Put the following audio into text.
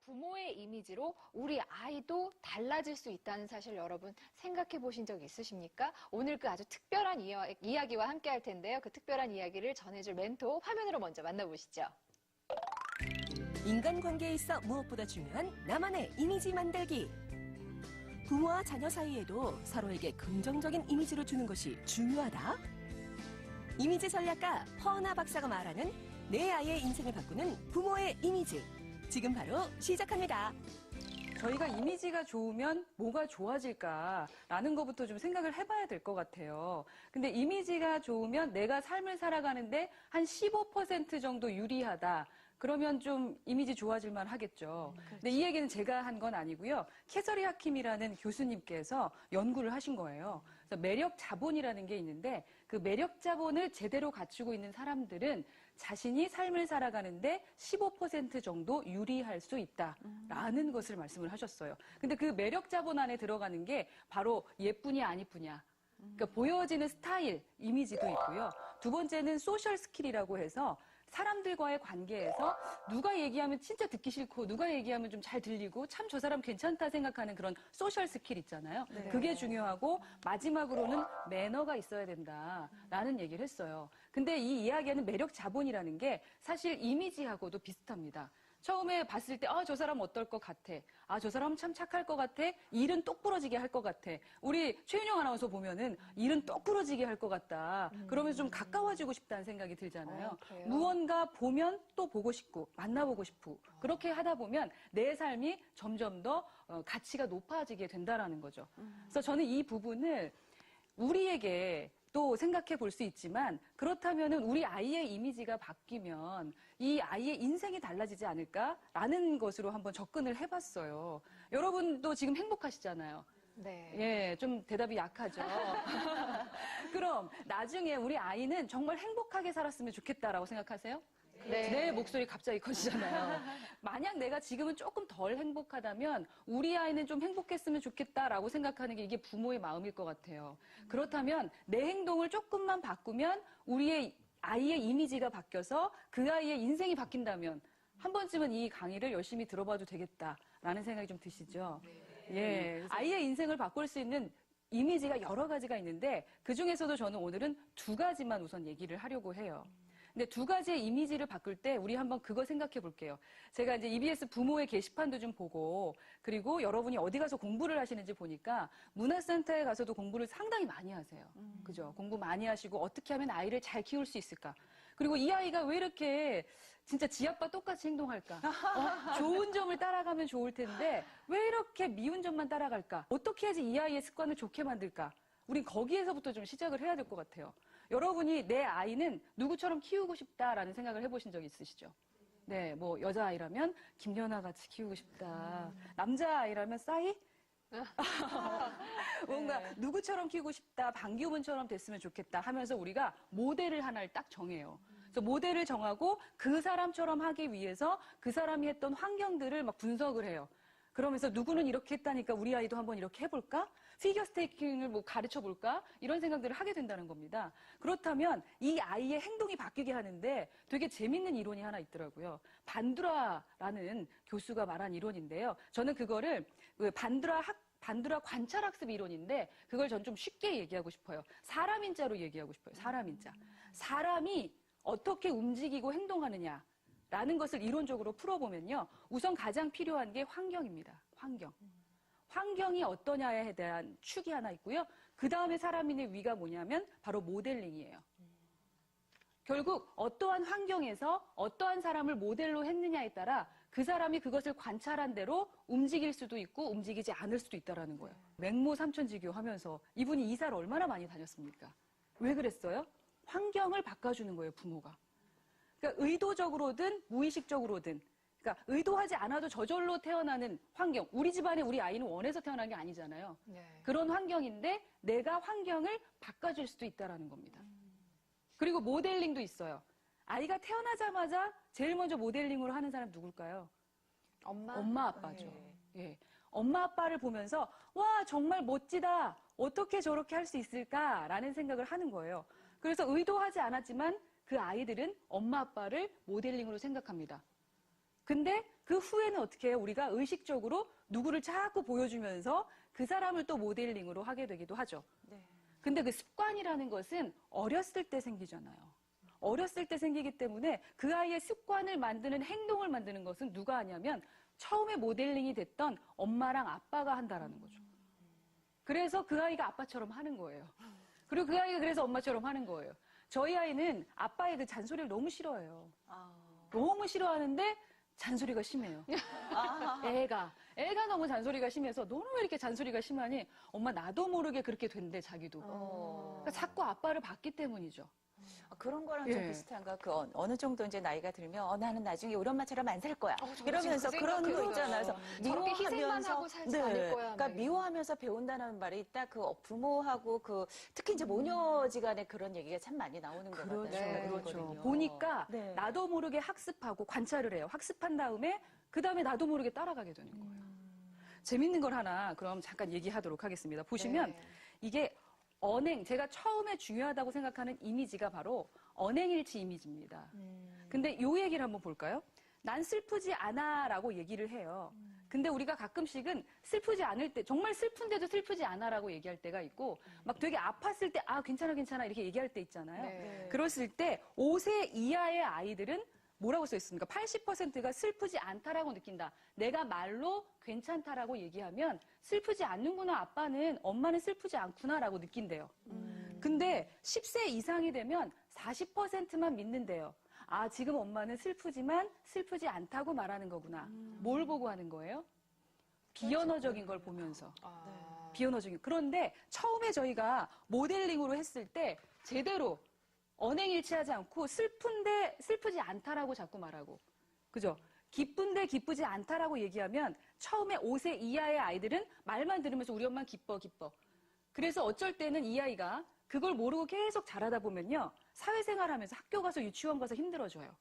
부모의 이미지로 우리 아이도 달라질 수 있다는 사실 여러분 생각해 보신 적 있으십니까? 오늘 그 아주 특별한 이야기와 함께 할 텐데요. 그 특별한 이야기를 전해줄 멘토 화면으로 먼저 만나보시죠. 인간관계에 있어 무엇보다 중요한 나만의 이미지 만들기. 부모와 자녀 사이에도 서로에게 긍정적인 이미지를 주는 것이 중요하다. 이미지 전략가 허은하 박사가 말하는 내 아이의 인생을 바꾸는 부모의 이미지. 지금 바로 시작합니다. 저희가 이미지가 좋으면 뭐가 좋아질까라는 것부터 좀 생각을 해봐야 될 것 같아요. 근데 이미지가 좋으면 내가 삶을 살아가는데 한 15% 정도 유리하다. 그러면 좀 이미지 좋아질만 하겠죠. 근데 이 얘기는 제가 한 건 아니고요. 캐서리 하킴이라는 교수님께서 연구를 하신 거예요. 그래서 매력 자본이라는 게 있는데 그 매력 자본을 제대로 갖추고 있는 사람들은 자신이 삶을 살아가는데 15% 정도 유리할 수 있다라는 것을 말씀을 하셨어요. 근데 그 매력 자본 안에 들어가는 게 바로 예쁘냐 안 예쁘냐. 그러니까 보여지는 스타일, 이미지도 있고요. 두 번째는 소셜 스킬이라고 해서 사람들과의 관계에서 누가 얘기하면 진짜 듣기 싫고 누가 얘기하면 좀 잘 들리고 참 저 사람 괜찮다 생각하는 그런 소셜 스킬 있잖아요. 네. 그게 중요하고 마지막으로는 매너가 있어야 된다라는 얘기를 했어요. 근데 이 이야기하는 매력 자본이라는 게 사실 이미지하고도 비슷합니다. 처음에 봤을 때, 저 사람 어떨 것 같아. 저 사람 참 착할 것 같아. 일은 똑부러지게 할 것 같아. 우리 최윤영 아나운서 보면은 일은 똑부러지게 할 것 같다. 그러면서 좀 가까워지고 싶다는 생각이 들잖아요. 무언가 보면 또 보고 싶고, 만나보고 싶고. 그렇게 하다 보면 내 삶이 점점 더 가치가 높아지게 된다라는 거죠. 그래서 저는 이 부분을 우리에게 또 생각해 볼 수 있지만 그렇다면은 우리 아이의 이미지가 바뀌면 이 아이의 인생이 달라지지 않을까라는 것으로 한번 접근을 해봤어요. 여러분도 지금 행복하시잖아요. 네. 예, 좀 대답이 약하죠. 그럼 나중에 우리 아이는 정말 행복하게 살았으면 좋겠다라고 생각하세요? 네. 내 목소리 갑자기 커지잖아요. 만약 내가 지금은 조금 덜 행복하다면 우리 아이는 좀 행복했으면 좋겠다라고 생각하는 게 이게 부모의 마음일 것 같아요. 그렇다면 내 행동을 조금만 바꾸면 우리의 아이의 이미지가 바뀌어서 그 아이의 인생이 바뀐다면 한 번쯤은 이 강의를 열심히 들어봐도 되겠다라는 생각이 좀 드시죠? 예, 아이의 인생을 바꿀 수 있는 이미지가 여러 가지가 있는데 그중에서도 저는 오늘은 두 가지만 우선 얘기를 하려고 해요. 근데 두 가지의 이미지를 바꿀 때 우리 한번 그거 생각해 볼게요. 제가 이제 EBS 부모의 게시판도 좀 보고 그리고 여러분이 어디 가서 공부를 하시는지 보니까 문화센터에 가서도 공부를 상당히 많이 하세요. 그죠? 공부 많이 하시고 어떻게 하면 아이를 잘 키울 수 있을까? 그리고 이 아이가 왜 이렇게 진짜 지 아빠 똑같이 행동할까? 좋은 점을 따라가면 좋을 텐데 왜 이렇게 미운 점만 따라갈까? 어떻게 해야지 이 아이의 습관을 좋게 만들까? 우린 거기에서부터 좀 시작을 해야 될 것 같아요. 여러분이 내 아이는 누구처럼 키우고 싶다라는 생각을 해보신 적 있으시죠? 네, 뭐 여자아이라면 김연아 같이 키우고 싶다. 남자아이라면 싸이? 뭔가 누구처럼 키우고 싶다, 방기훈처럼 됐으면 좋겠다 하면서 우리가 모델을 하나를 딱 정해요. 그래서 모델을 정하고 그 사람처럼 하기 위해서 그 사람이 했던 환경들을 막 분석을 해요. 그러면서 누구는 이렇게 했다니까 우리 아이도 한번 이렇게 해볼까? 피겨 스테이킹을 뭐 가르쳐 볼까? 이런 생각들을 하게 된다는 겁니다. 그렇다면 이 아이의 행동이 바뀌게 하는데 되게 재밌는 이론이 하나 있더라고요. 반두라라는 교수가 말한 이론인데요. 저는 그거를 반두라 관찰학습 이론인데 그걸 전 좀 쉽게 얘기하고 싶어요. 사람인자로 얘기하고 싶어요. 사람인자. 사람이 어떻게 움직이고 행동하느냐. 라는 것을 이론적으로 풀어보면요. 우선 가장 필요한 게 환경입니다. 환경. 환경이 어떠냐에 대한 축이 하나 있고요. 그 다음에 사람인의 위가 뭐냐면 바로 모델링이에요. 결국 어떠한 환경에서 어떠한 사람을 모델로 했느냐에 따라 그 사람이 그것을 관찰한 대로 움직일 수도 있고 움직이지 않을 수도 있다는 거예요. 맹모 삼천지교 하면서 이분이 이사를 얼마나 많이 다녔습니까? 왜 그랬어요? 환경을 바꿔주는 거예요, 부모가. 그러니까 의도적으로든 무의식적으로든 그러니까 의도하지 않아도 저절로 태어나는 환경. 우리 집안에 우리 아이는 원해서 태어난 게 아니잖아요. 네. 그런 환경인데 내가 환경을 바꿔줄 수도 있다는 겁니다. 그리고 모델링도 있어요. 아이가 태어나자마자 제일 먼저 모델링으로 하는 사람 누굴까요? 엄마 아빠죠. 네. 예. 엄마 아빠를 보면서 와 정말 멋지다. 어떻게 저렇게 할 수 있을까라는 생각을 하는 거예요. 그래서 의도하지 않았지만 그 아이들은 엄마 아빠를 모델링으로 생각합니다. 근데 그 후에는 어떻게 해요? 우리가 의식적으로 누구를 자꾸 보여주면서 그 사람을 또 모델링으로 하게 되기도 하죠. 네. 근데 그 습관이라는 것은 어렸을 때 생기잖아요. 어렸을 때 생기기 때문에 그 아이의 습관을 만드는 행동을 만드는 것은 누가 하냐면 처음에 모델링이 됐던 엄마랑 아빠가 한다라는 거죠. 그래서 그 아이가 아빠처럼 하는 거예요. 그리고 그 아이가 그래서 엄마처럼 하는 거예요. 저희 아이는 아빠의 그 잔소리를 너무 싫어해요. 너무 싫어하는데 잔소리가 심해요. 애가 너무 잔소리가 심해서 너는 왜 이렇게 잔소리가 심하니? 엄마 나도 모르게 그렇게 된대 자기도. 그러니까 자꾸 아빠를 봤기 때문이죠. 그런 거랑 좀 예. 비슷한가? 그 어느 정도 이제 나이가 들면 나는 나중에 우리 엄마처럼 안 살 거야. 저도 이러면서 지금 그 그런 거 생각 있잖아요. 들어요. 그래서 저렇게 희생만 미워하면서 하고 살지 않을 거야. 그러니까 막 미워하면서 배운다는 말이 딱 그 부모하고 그 특히 이제 모녀지간에 그런 얘기가 참 많이 나오는 것 같아요. 네, 그렇죠. 보니까 네. 나도 모르게 학습하고 관찰을 해요. 학습한 다음에 그 다음에 나도 모르게 따라가게 되는 거예요. 재밌는 걸 하나 그럼 잠깐 얘기하도록 하겠습니다. 보시면 네. 이게 언행, 제가 처음에 중요하다고 생각하는 이미지가 바로 언행일치 이미지입니다. 근데 요 얘기를 한번 볼까요? 난 슬프지 않아 라고 얘기를 해요. 근데 우리가 가끔씩은 슬프지 않을 때, 정말 슬픈데도 슬프지 않아 라고 얘기할 때가 있고, 막 되게 아팠을 때, 괜찮아, 괜찮아 이렇게 얘기할 때 있잖아요. 네. 그랬을 때 5세 이하의 아이들은 뭐라고 써 있습니까? 80%가 슬프지 않다라고 느낀다. 내가 말로 괜찮다라고 얘기하면 슬프지 않는구나, 아빠는, 엄마는 슬프지 않구나라고 느낀대요. 근데 10세 이상이 되면 40%만 믿는데요. 지금 엄마는 슬프지만 슬프지 않다고 말하는 거구나. 뭘 보고 하는 거예요? 비언어적인 걸 보면서. 비언어적인. 그런데 처음에 저희가 모델링으로 했을 때 제대로 언행일치하지 않고 슬픈데 슬프지 않다라고 자꾸 말하고. 그죠? 기쁜데 기쁘지 않다라고 얘기하면 처음에 5세 이하의 아이들은 말만 들으면서 우리 엄마는 기뻐, 기뻐. 그래서 어쩔 때는 이 아이가 그걸 모르고 계속 자라다 보면요. 사회생활 하면서 학교 가서 유치원 가서 힘들어져요.